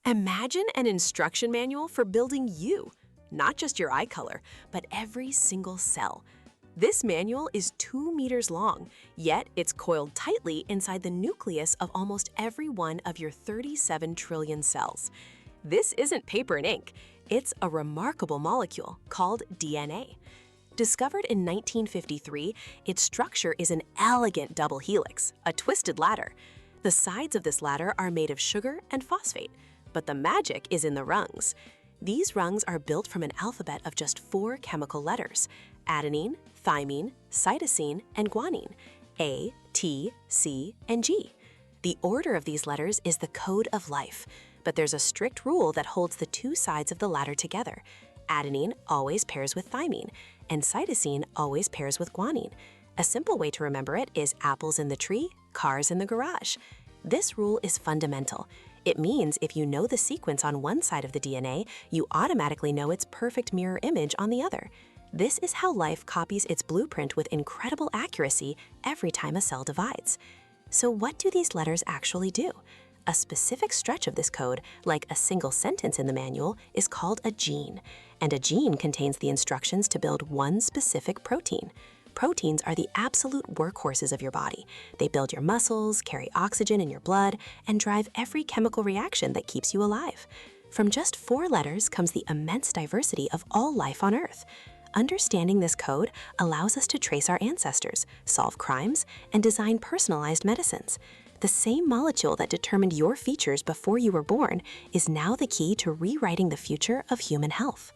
Imagine an instruction manual for building you, not just your eye color, but every single cell. This manual is 2 meters long, yet it's coiled tightly inside the nucleus of almost every one of your 37 trillion cells. This isn't paper and ink, it's a remarkable molecule called DNA. Discovered in 1953, its structure is an elegant double helix, a twisted ladder. The sides of this ladder are made of sugar and phosphate, but the magic is in the rungs. These rungs are built from an alphabet of just 4 chemical letters: adenine, thymine, cytosine, and guanine, A, T, C, and G. The order of these letters is the code of life, but there's a strict rule that holds the 2 sides of the ladder together. Adenine always pairs with thymine, and cytosine always pairs with guanine. A simple way to remember it is apples in the tree, cars in the garage. This rule is fundamental. It means if you know the sequence on one side of the DNA, you automatically know its perfect mirror image on the other. This is how life copies its blueprint with incredible accuracy every time a cell divides. So what do these letters actually do? A specific stretch of this code, like a single sentence in the manual, is called a gene. And a gene contains the instructions to build one specific protein. Proteins are the absolute workhorses of your body. They build your muscles, carry oxygen in your blood, and drive every chemical reaction that keeps you alive. From just 4 letters comes the immense diversity of all life on Earth. Understanding this code allows us to trace our ancestors, solve crimes, and design personalized medicines. The same molecule that determined your features before you were born is now the key to rewriting the future of human health.